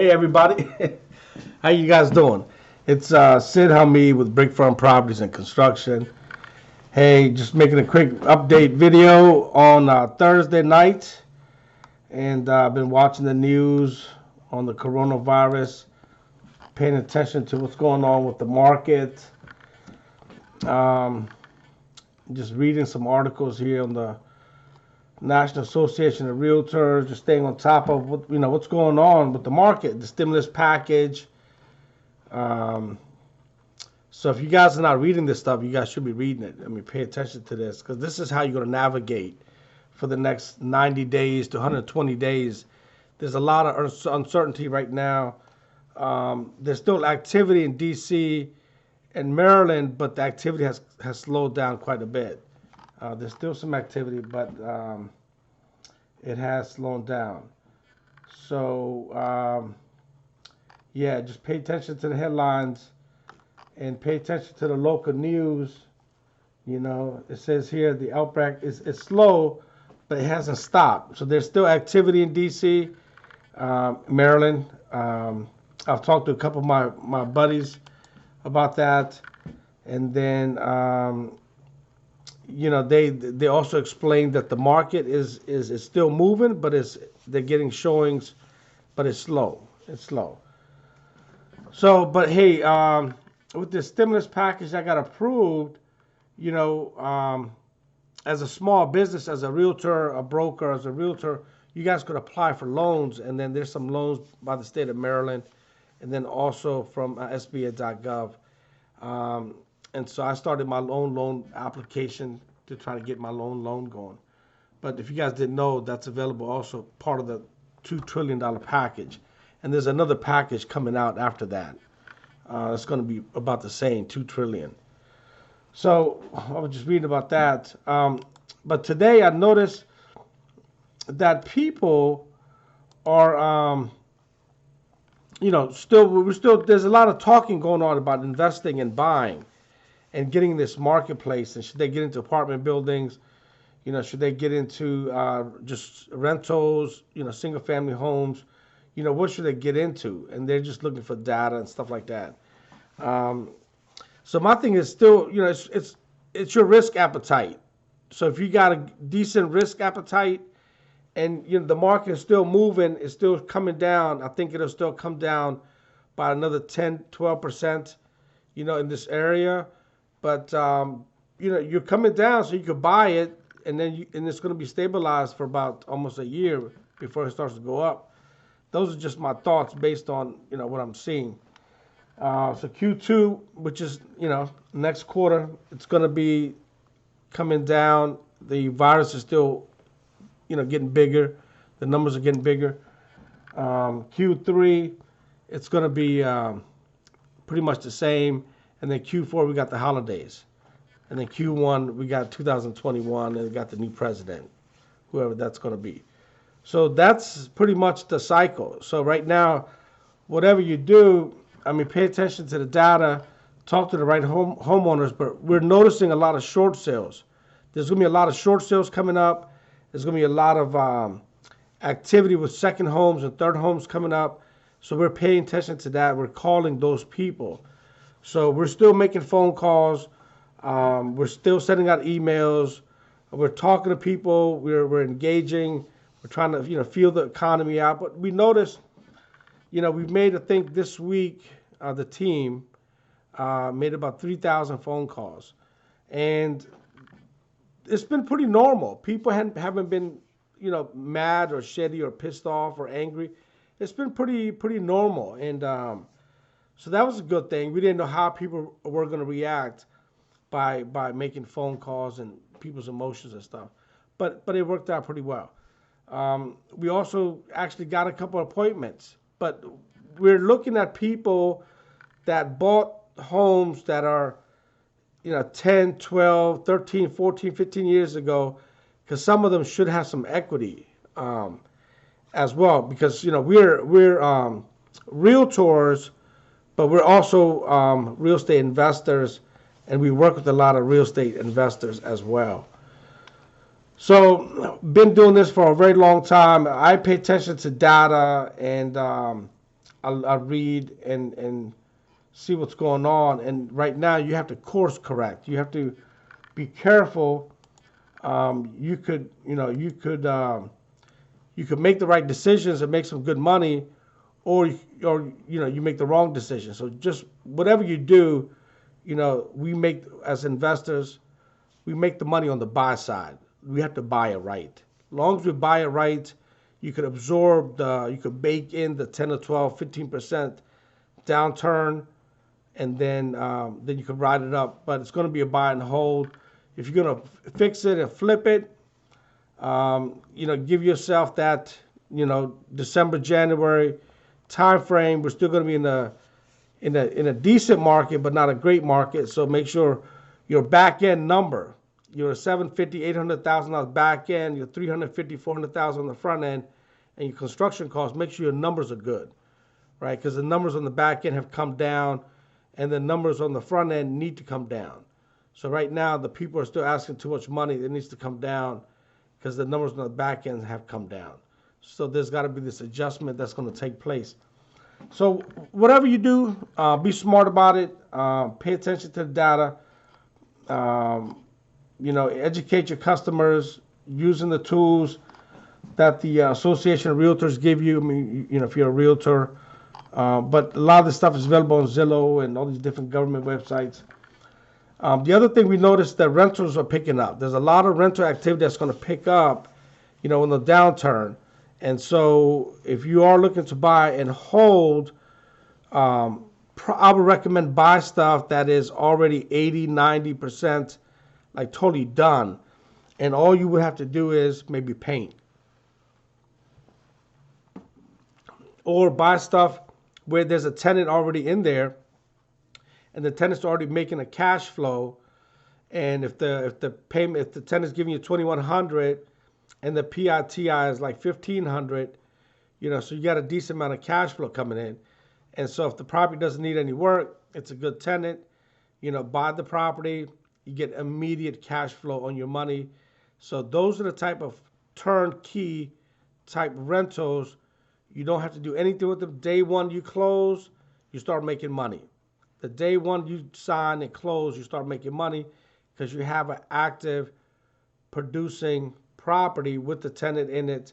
Hey everybody, how you guys doing? It's Sid Hameed with Brick Firm Properties and Construction. Hey, just making a quick update video on Thursday night, and I've been watching the news on the coronavirus, paying attention to what's going on with the market. Um, just reading some articles here on the National Association of Realtors, just staying on top of what's going on with the market, the stimulus package. So if you guys are not reading this stuff, you guys should be reading it. I mean, pay attention to this, because this is how you're going to navigate for the next 90 days to 120 days. There's a lot of uncertainty right now. There's still activity in D.C. and Maryland, but the activity has slowed down quite a bit. There's still some activity, but it has slowed down. So, yeah, just pay attention to the headlines and pay attention to the local news. You know, it says here the outbreak is slow, but it hasn't stopped. So there's still activity in D.C., Maryland. I've talked to a couple of my buddies about that. And then, they also explained that the market is still moving, but they're getting showings, but it's slow. It's slow. So, but hey, with this stimulus package that got approved, as a small business, as a realtor, a broker, as a realtor, you guys could apply for loans, and then there's some loans by the state of Maryland, and then also from SBA.gov. And so I started my loan application to try to get my loan going. But if you guys didn't know, that's available also part of the $2 trillion package. And there's another package coming out after that. It's going to be about the same, $2 trillion. So I was just reading about that. But today I noticed that people are, there's a lot of talking going on about investing and buying and getting this marketplace. And should they get into apartment buildings? Should they get into just rentals, single family homes? What should they get into? And they're just looking for data and stuff like that. So my thing is still, it's your risk appetite. So if you got a decent risk appetite and the market is still moving, it's still coming down, I think it'll still come down by another 10, 12%, in this area. But, you're coming down so you could buy it, and then and it's going to be stabilized for about almost a year before it starts to go up. Those are just my thoughts based on, what I'm seeing. So Q2, which is, next quarter, it's going to be coming down. The virus is still, getting bigger. The numbers are getting bigger. Q3, it's going to be pretty much the same. And then Q4, we got the holidays. And then Q1, we got 2021, and we got the new president, whoever that's going to be. So that's pretty much the cycle. So right now, whatever you do, pay attention to the data, talk to the right homeowners, but we're noticing a lot of short sales. There's going to be a lot of short sales coming up. There's going to be a lot of activity with second homes and third homes coming up. So we're paying attention to that. We're calling those people. So we're still making phone calls. We're still sending out emails. We're talking to people. We're engaging. We're trying to, feel the economy out. But we noticed, we've made, I think this week, the team made about 3,000 phone calls. And it's been pretty normal. People haven't been, mad or shitty or pissed off or angry. It's been pretty normal. And so that was a good thing. We didn't know how people were going to react by making phone calls and people's emotions and stuff. But it worked out pretty well. We also actually got a couple of appointments. But we're looking at people that bought homes that are, 10, 12, 13, 14, 15 years ago, because some of them should have some equity as well. Because, we're realtors, but we're also real estate investors, and we work with a lot of real estate investors as well. So, been doing this for a very long time. I pay attention to data, and I read and see what's going on. And right now, you have to course correct. You have to be careful. You could, you could make the right decisions and make some good money, or you make the wrong decision. So just whatever you do, we make as investors, we make the money on the buy side. We have to buy it right. As long as we buy it right, you could absorb you could bake in the 10 or 12, 15% downturn, and then you could ride it up. But it's going to be a buy and hold. If you're going to fix it and flip it, give yourself that, December, January time frame. We're still going to be in a decent market, but not a great market. So make sure your back end number, your $750,000, $800,000 back end, your $350,000, $400,000 on the front end, and your construction costs. Make sure your numbers are good, right? Because the numbers on the back end have come down, and the numbers on the front end need to come down. So right now, the people are still asking too much money. It needs to come down because the numbers on the back end have come down. So there's got to be this adjustment that's going to take place. So whatever you do, be smart about it. Pay attention to the data. Educate your customers using the tools that the Association of Realtors give you. I mean, if you're a realtor. But a lot of this stuff is available on Zillow and all these different government websites. The other thing we noticed that rentals are picking up. There's a lot of rental activity that's going to pick up, in the downturn. And so if you are looking to buy and hold, I would recommend buy stuff that is already 80, 90% like totally done. And all you would have to do is maybe paint. Or buy stuff where there's a tenant already in there, and the tenant's already making a cash flow, and if the tenant's giving you $2,100 and the PITI is like $1,500, so you got a decent amount of cash flow coming in. And so if the property doesn't need any work, it's a good tenant, buy the property, you get immediate cash flow on your money. So those are the type of turnkey type rentals. You don't have to do anything with them. Day one you close, you start making money. The day one you sign and close, you start making money because you have an active producing property with the tenant in it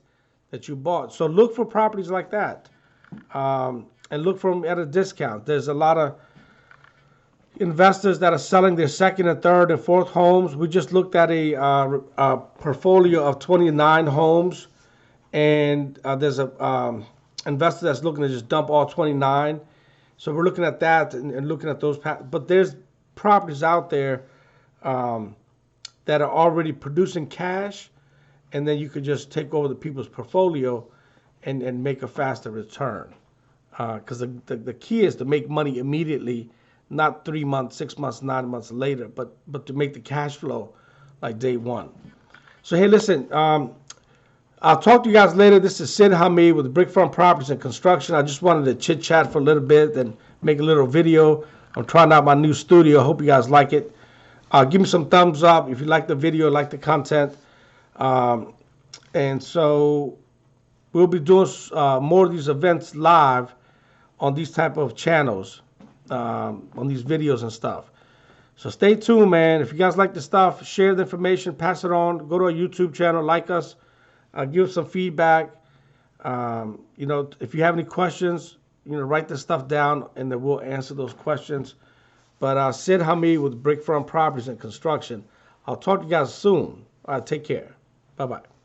that you bought. So look for properties like that, and look for them at a discount. There's a lot of investors that are selling their second and third and fourth homes. We just looked at a portfolio of 29 homes, and there's a investor that's looking to just dump all 29. So we're looking at that and looking at those. But there's properties out there that are already producing cash, and then you could just take over the people's portfolio and make a faster return. Because the key is to make money immediately, not 3 months, 6 months, 9 months later, but to make the cash flow like day one. So hey, listen, I'll talk to you guys later. This is Sid Hameed with Brick Farm Properties and Construction. I just wanted to chit chat for a little bit and make a little video. I'm trying out my new studio. I hope you guys like it. Give me some thumbs up if you like the video, like the content. And so we'll be doing more of these events live on these type of channels, on these videos and stuff. So stay tuned, man. If you guys like the stuff, share the information, pass it on. Go to our YouTube channel, like us. Give us some feedback. If you have any questions, write this stuff down, and then we'll answer those questions. But Sid Hameed with Brick Farm Properties and Construction. I'll talk to you guys soon. All right, take care. Bye-bye.